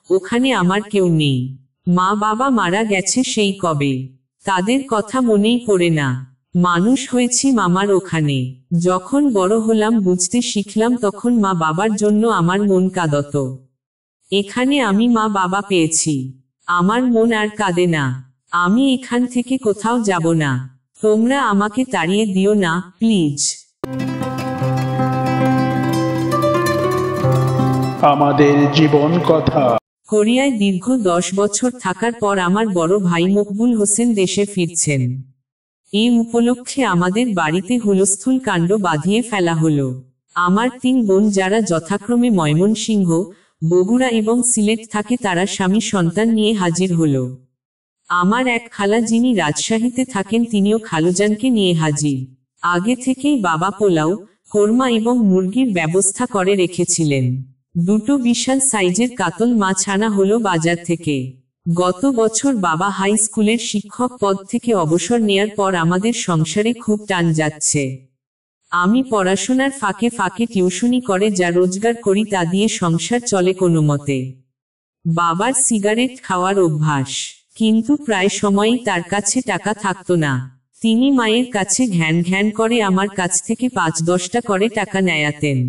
ওখানে আমার কেউ নেই। মা বাবা মারা গেছে সেই কবে, তাদের কথা মনেই পড়ে না। মানুষ হয়েছি মামার ওখানে। যখন বড় হলাম, বুঝতে শিখলাম, তখন মা বাবার জন্য আমার মন কাঁদত। এখানে আমি মা বাবা পেয়েছি, আমার মন আর কাঁদে না। আমি এখান থেকে কোথাও যাব না। তোমরা আমাকে তাড়িয়ে দিও না, প্লিজ। আমাদের জীবন কথা। কোরিয়ায় দীর্ঘ 10 বছর থাকার পর আমার বড় ভাই মকবুল হোসেন দেশে ফিরছেন। এই উপলক্ষে আমাদের বাড়িতে হুলস্থুল কাণ্ড বাঁধিয়ে ফেলা হলো। আমার 3 বোন, যারা যথাক্রমে ময়মনসিংহ, বগুড়া এবং সিলেট থাকে, তারা স্বামী সন্তান নিয়ে হাজির হলো। আমার এক খালা, যিনি রাজশাহীতে থাকেন, তিনিও খালুজানকে নিয়ে হাজির। আগে থেকেই বাবা পোলাও, কোরমা এবং মুরগির ব্যবস্থা করে রেখেছিলেন। 2টো বিশাল সাইজের কাতল মাছ আনা হলো বাজার থেকে। গত বছর বাবা হাই স্কুলের শিক্ষক পদ থেকে অবসর নেয়ার পর আমাদের সংসারে খুব টান যাচ্ছে। আমি পড়াশোনার ফাঁকে ফাঁকে টিউশনি করে যা রোজগার করি, তা দিয়ে সংসার চলে কোনো মতে। বাবার সিগারেট খাওয়ার অভ্যাস, কিন্তু প্রায় সময়ই তার কাছে টাকা থাকতো না। তিনি মায়ের কাছে ঘ্যান ঘ্যান করে আমার কাছ থেকে 5-10টা করে টাকা নেয়াতেন।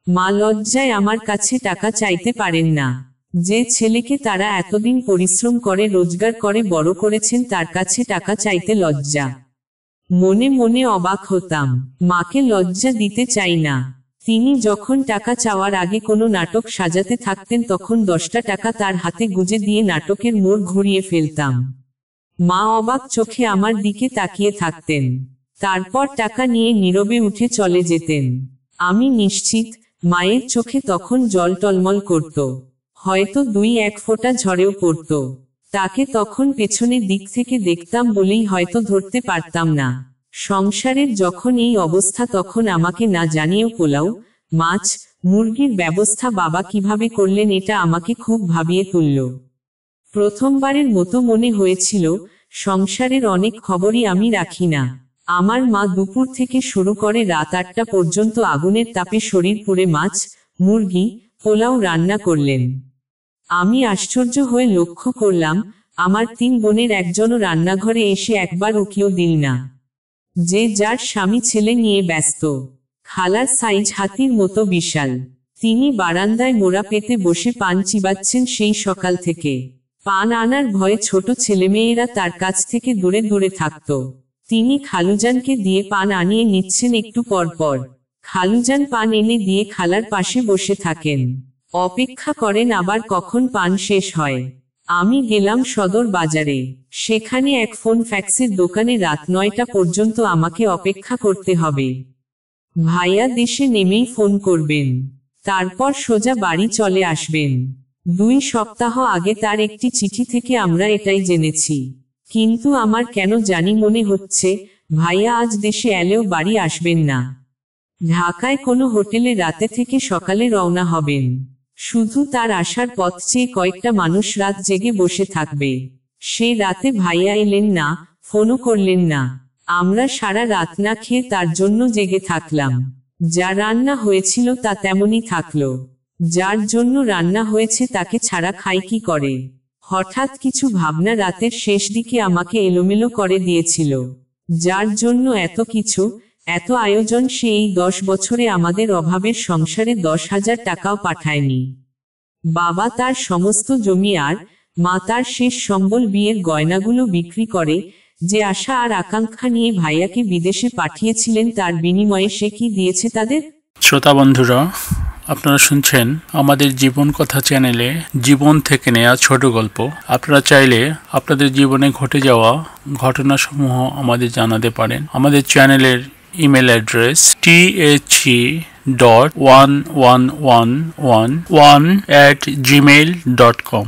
মা লজ্জায় আমার কাছে টাকা চাইতে পারেন না। যে ছেলেকে তারা এতদিন পরিশ্রম করে রোজগার করে বড় করেছেন, তার কাছে টাকা চাইতে লজ্জা। মনে মনে অবাক হতাম, মাকে লজ্জা দিতে চাই না। তিনি যখন টাকা চাওয়ার আগে কোনো নাটক সাজাতে থাকতেন, তখন 10টা টাকা তার হাতে গুজে দিয়ে নাটকের মোড় ঘুরিয়ে ফেলতাম। মা অবাক চোখে আমার দিকে তাকিয়ে থাকতেন, তারপর টাকা নিয়ে নীরবে উঠে চলে যেতেন। আমি নিশ্চিত মায়ের চোখে তখন জল টলমল করত, হয়তো 2-1 ফোঁটা ঝরেও পড়ত। তাকে তখন পেছনের দিক থেকে দেখতাম বলেই হয়তো ধরতে পারতাম না। সংসারের যখন এই অবস্থা, তখন আমাকে না জানিয়েও পোলাও, মাছ, মুরগির ব্যবস্থা বাবা কিভাবে করলেন, এটা আমাকে খুব ভাবিয়ে তুলল। প্রথমবারের মতো মনে হয়েছিল, সংসারের অনেক খবরই আমি রাখি না। আমার মা দুপুর থেকে শুরু করে রাত 8টা পর্যন্ত আগুনের তাপে শরীর পুড়ে মাছ, মুরগি, পোলাও রান্না করলেন। আমি আশ্চর্য হয়ে লক্ষ্য করলাম, আমার 3 বোনের একজনও রান্নাঘরে এসে একবার উকিও দিল না। যে যার স্বামী ছেলে নিয়ে ব্যস্ত। খালার সাইজ হাতির মতো বিশাল, তিনি বারান্দায় মোড়া পেতে বসে পান চিবাচ্ছেন সেই সকাল থেকে। পান আনার ভয়ে ছোট ছেলেমেয়েরা তার কাছ থেকে দূরে দূরে থাকত। তিনি খালুজানকে দিয়ে পান আনিয়ে নিচ্ছেন একটু পর পর। খালুজান পান এনে দিয়ে খালার পাশে বসে থাকেন, অপেক্ষা করেন আবার কখন পান শেষ হয়। আমি গেলাম সদর বাজারে, সেখানে এক ফোন ফ্যাক্সের দোকানে রাত 9টা পর্যন্ত আমাকে অপেক্ষা করতে হবে। ভাইয়া দেশে নেমেই ফোন করবেন, তারপর সোজা বাড়ি চলে আসবেন। 2 সপ্তাহ আগে তার একটি চিঠি থেকে আমরা এটাই জেনেছি। কিন্তু আমার কেন জানি মনে হচ্ছে, ভাইয়া আজ দেশে এলেও বাড়ি আসবেন না। ঢাকায় কোনো হোটেলে রাতে থেকে সকালে রওনা হবেন। শুধু তার আসার পথ চেয়ে কয়েকটা মানুষ রাত জেগে বসে থাকবে। সে রাতে ভাইয়া এলেন না, ফোনও করলেন না। আমরা সারা রাত না খেয়ে তার জন্য জেগে থাকলাম। যা রান্না হয়েছিল তা তেমনই থাকলো। যার জন্য রান্না হয়েছে তাকে ছাড়া খাই কি করে? হঠাৎ কিছু ভাবনা রাতের শেষ দিকে আমাকে এলোমেলো করে দিয়েছিল। যার জন্য এত কিছু, এত আয়োজন, সে এই 10 বছরে আমাদের অভাবের সংসারে 10,000 টাকাও পাঠায়নি। বাবা তার সমস্ত জমি আর মা তার শেষ সম্বল বিয়ের গয়নাগুলো বিক্রি করে, যে আশা আর আকাঙ্ক্ষা নিয়ে ভাইয়াকে বিদেশে পাঠিয়েছিলেন, তার বিনিময়ে সে কি দিয়েছে তাদের? শ্রোতা বন্ধুরা, আপনারা শুনছেন আমাদের জীবন কথা চ্যানেলে জীবন থেকে নেয়া ছোট গল্প। আপনারা চাইলে আপনাদের জীবনে ঘটে যাওয়া ঘটনাসমূহ আমাদের জানাতে পারেন। আমাদের চ্যানেলের ইমেল অ্যাড্রেস the1111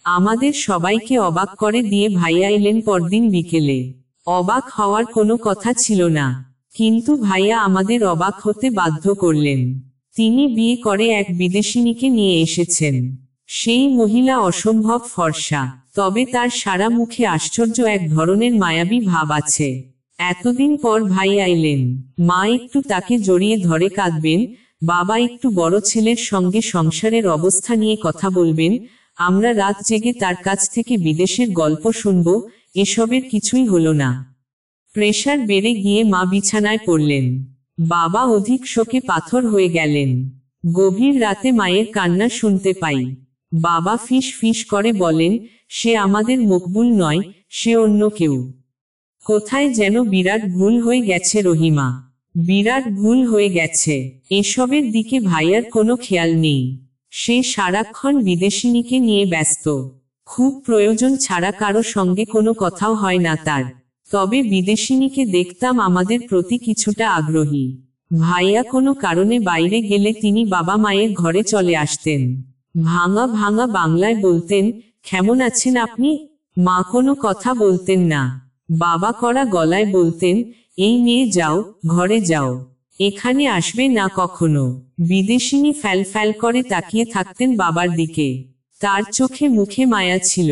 আমাদের সবাইকে অবাক করে দিয়ে ভাইয়া এলেন পরদিন বিকেলে। অবাক হওয়ার কোনো কথা ছিল না, কিন্তু ভাইয়া আমাদের অবাক হতে বাধ্য করলেন। তিনি বিয়ে করে এক বিদেশিনীকে নিয়ে এসেছেন। সেই মহিলা অসম্ভব ফর্সা, তবে তার সারা মুখে আশ্চর্য এক ধরনের মায়াবী ভাব আছে। এতদিন পর ভাইয়া এলেন, মা একটু তাকে জড়িয়ে ধরে কাঁদবেন, বাবা একটু বড় ছেলের সঙ্গে সংসারের অবস্থা নিয়ে কথা বলবেন, আমরা রাত জেগে তার কাছ থেকে বিদেশের গল্প শুনব, এসবের কিছুই হলো না। প্রেশার বেড়ে গিয়ে মা বিছানায় পড়লেন। বাবা অধিক শোকে পাথর হয়ে গেলেন। গভীর রাতে মায়ের কান্না শুনতে পাই। বাবা ফিস ফিস করে বলেন, সে আমাদের মকবুল নয়, সে অন্য কেউ। কোথায় যেন বিরাট ভুল হয়ে গেছে রহিমা, বিরাট ভুল হয়ে গেছে। এসবের দিকে ভাইয়ার কোনো খেয়াল নেই। সে সারাক্ষণ বিদেশিনীকে নিয়ে ব্যস্ত। খুব প্রয়োজন ছাড়া কারো সঙ্গে কোনো কথাও হয় না তার। তবে বিদেশিনীকে দেখতাম আমাদের প্রতি কিছুটা আগ্রহী। ভাইয়া কোনো কারণে বাইরে গেলে তিনি বাবা মায়ের ঘরে চলে আসতেন। ভাঙা ভাঙা বাংলায় বলতেন, কেমন আছেন আপনি? মা কোনো কথা বলতেন না। বাবা কড়া গলায় বলতেন, এই মেয়ে যাও, ঘরে যাও, এখানে আসবে না কখনো। বিদেশিনী ফ্যাল ফ্যাল করে তাকিয়ে থাকতেন বাবার দিকে। তার চোখে মুখে মায়া ছিল।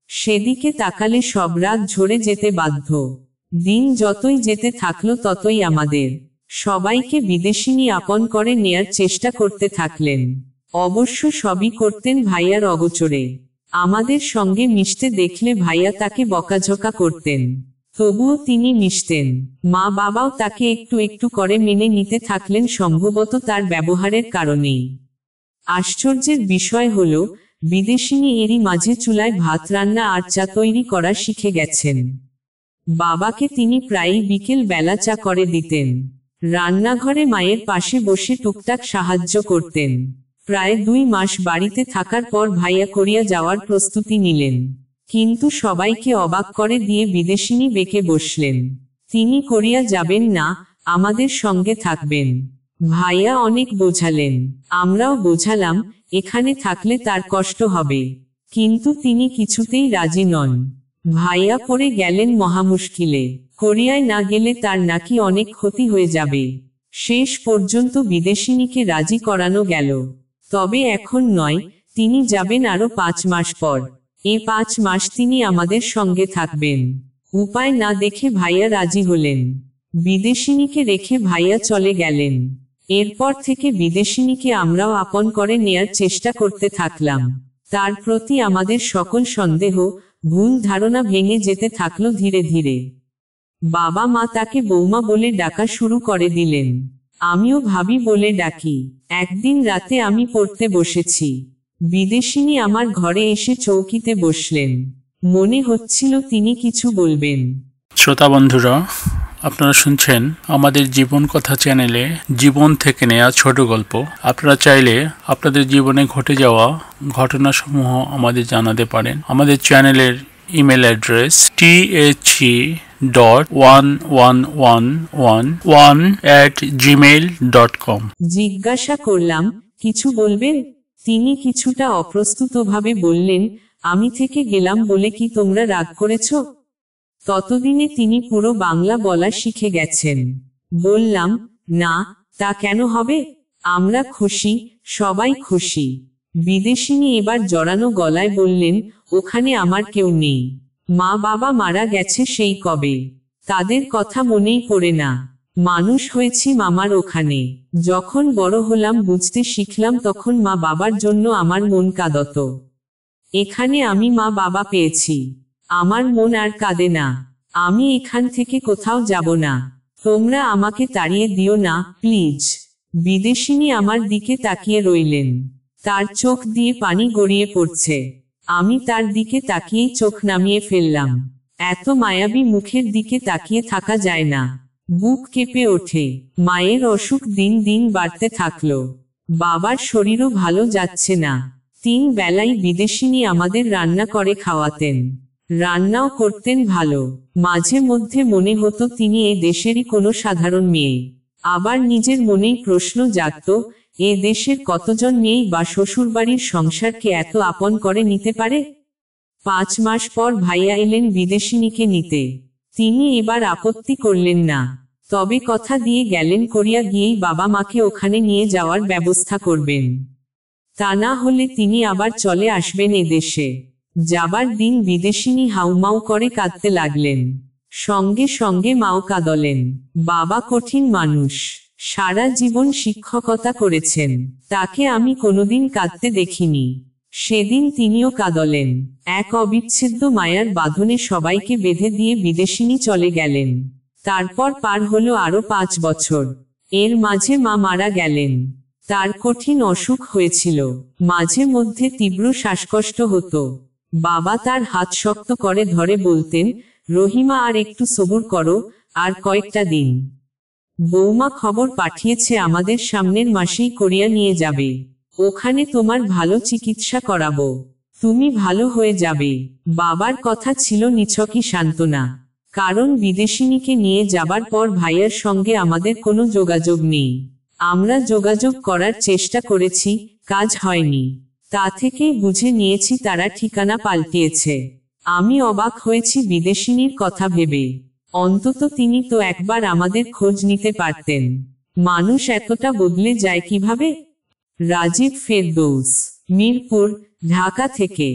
সেদিকে তাকালে সব রাগ ঝরে যেতে বাধ্য। দিন যতই যেতে থাকলো ততই আমাদের সবাইকে বিদেশিনী আপন করে নেয়ার চেষ্টা করতে থাকলেন। অবশ্য সবই করতেন ভাইয়ার অগোচরে। আমাদের সঙ্গে মিশতে দেখলে ভাইয়া তাকে বকাঝকা করতেন, তবুও তিনি মিশতেন। মা বাবাও তাকে একটু একটু করে মেনে নিতে থাকলেন, সম্ভবত তার ব্যবহারের কারণেই। আশ্চর্যের বিষয় হলো, বিদেশিনী এরই মাঝে চুলায় ভাত রান্না আর চা তৈরি করা শিখে গেছেন। বাবাকে তিনি প্রায়ই বিকেল বেলা চা করে দিতেন। রান্নাঘরে মায়ের পাশে বসে টুকটাক সাহায্য করতেন। প্রায় 2 মাস বাড়িতে থাকার পর ভাইয়া কোরিয়া যাওয়ার প্রস্তুতি নিলেন। কিন্তু সবাইকে অবাক করে দিয়ে বিদেশিনী বেঁকে বসলেন। তিনি কোরিয়া যাবেন না, আমাদের সঙ্গে থাকবেন। ভাইয়া অনেক বোঝালেন, আমরাও বোঝালাম, এখানে থাকলে তার কষ্ট হবে। কিন্তু তিনি কিছুতেই রাজি নন। ভাইয়া পড়ে গেলেন মহামুশকিলে। কোরিয়ায় না গেলে তার নাকি অনেক ক্ষতি হয়ে যাবে। শেষ পর্যন্ত বিদেশিনীকে রাজি করানো গেল। তবে এখন নয়, তিনি যাবেন আরো 5 মাস পর। এ 5 মাস তিনি আমাদের সঙ্গে থাকবেন। উপায় না দেখে ভাইয়া রাজি হলেন। বিদেশিনীকে রেখে ভাইয়া চলে গেলেন। এরপর থেকে বিদেশিনীকে আমরাও আপন করে নেয়ার চেষ্টা করতে থাকলাম। তার প্রতি আমাদের সকল সন্দেহ, ভুল ধারণা ভেঙে যেতে থাকলো ধীরে ধীরে। বাবা মা তাকে বৌমা বলে ডাকা শুরু করে দিলেন। আমিও ভাবি বলে ডাকি। একদিন রাতে আমি পড়তে বসেছি। বিদেশিনী আমার ঘরে এসে চৌকিতে বসলেন। মনে হচ্ছিল তিনি কিছু বলবেন। শ্রোতা বন্ধুরা, আপনারা শুনছেন আমাদের জীবন কথা চ্যানেলে জীবন থেকে নেয়া ছোট গল্প। আপনারা চাইলে আপনাদের জীবনে ঘটে যাওয়া ঘটনাসমূহ আমাদের জানাতে পারেন। আমাদের চ্যানেলের ইমেল অ্যাড্রেস the1111@gmail.com। জিজ্ঞাসা করলাম, কিছু বলবেন? তিনি কিছুটা অপ্রস্তুতভাবে বললেন, আমি থেকে গেলাম বলে কি তোমরা রাগ করেছ? ততদিনে তিনি পুরো বাংলা বলা শিখে গেছেন। বললাম, না, তা কেন হবে? আমরা খুশি, সবাই খুশি। বিদেশিনী এবার জড়ানো গলায় বললেন, ওখানে আমার কেউ নেই। মা বাবা মারা গেছে সেই কবে। তাদের কথা মনেই পড়ে না। মানুষ হয়েছি মামার ওখানে। যখন বড় হলাম, বুঝতে শিখলাম, তখন মা বাবার জন্য আমার মন কাঁদত। এখানে আমি মা বাবা পেয়েছি, আমার মন আর কাঁদে না। আমি এখান থেকে কোথাও যাব না। তোমরা আমাকে তাড়িয়ে দিও না, প্লিজ। বিদেশিনী আমার দিকে তাকিয়ে রইলেন। তার চোখ দিয়ে পানি গড়িয়ে পড়ছে। আমি তার দিকে তাকিয়েই চোখ নামিয়ে ফেললাম। এত মায়াবী মুখের দিকে তাকিয়ে থাকা যায় না। বুক কেঁপে ওঠে। মায়ের অসুখ দিন দিন বাড়তে থাকলো। বাবার শরীরও ভালো যাচ্ছে না। 3 বেলাই বিদেশিনী আমাদের রান্না করে খাওয়াতেন। রান্নাও করতেন ভালো। মাঝে মধ্যে মনে হতো তিনি এ দেশেরই কোনো সাধারণ মেয়ে। আবার নিজের মনেই প্রশ্ন জাগত, এ দেশের কতজন মেয়েই বা শ্বশুরবাড়ির সংসারকে এত আপন করে নিতে পারে? 5 মাস পর ভাইয়া এলেন বিদেশিনীকে নিতে। তিনি এবার আপত্তি করলেন না। তবে কথা দিয়ে গেলেন, কোরিয়া গিয়েই বাবা মাকে ওখানে নিয়ে যাওয়ার ব্যবস্থা করবেন। তা না হলে তিনি আবার চলে আসবেন এদেশে। যাবার দিন বিদেশিনী হাউমাউ করে কাঁদতে লাগলেন। সঙ্গে সঙ্গে মাও কাঁদলেন। বাবা কঠিন মানুষ, সারা জীবন শিক্ষকতা করেছেন। তাকে আমি কোনোদিন কাঁদতে দেখিনি। সেদিন তিনিও কাঁদলেন। এক অবিচ্ছেদ্য মায়ার বাঁধনে সবাইকে বেঁধে দিয়ে বিদেশিনী চলে গেলেন। তারপর পার হলো আরো 5 বছর। এর মাঝে মা মারা গেলেন। তার কঠিন অসুখ হয়েছিল। মাঝে মধ্যে তীব্র শ্বাসকষ্ট হতো। বাবা তার হাত শক্ত করে ধরে বলতেন, রহিমা আর একটু সবুর করো, আর কয়েকটা দিন। বৌমা খবর পাঠিয়েছে আমাদের সামনের মাসেই কোরিয়া নিয়ে যাবে। ওখানে তোমার ভালো চিকিৎসা করাবো। তুমি ভালো হয়ে যাবে। বাবার কথা ছিল নিছকই সান্ত্বনা। কারণ বিদেশিনীকে নিয়ে যাবার পর ভাইয়ের সঙ্গে আমাদের কোনো যোগাযোগ নেই। আমরা যোগাযোগ করার চেষ্টা করেছি, কাজ হয়নি। তা থেকেই বুঝে নিয়েছি তারা ঠিকানা পাল্টিয়েছে। আমি অবাক হয়েছি বিদেশিনীর কথা ভেবে। অন্তত তিনি তো একবার আমাদের খোঁজ নিতে পারতেন। মানুষ এতটা বদলে যায় কিভাবে? রাজীব ফেরদৌস, মিরপুর, ঢাকা থেকে।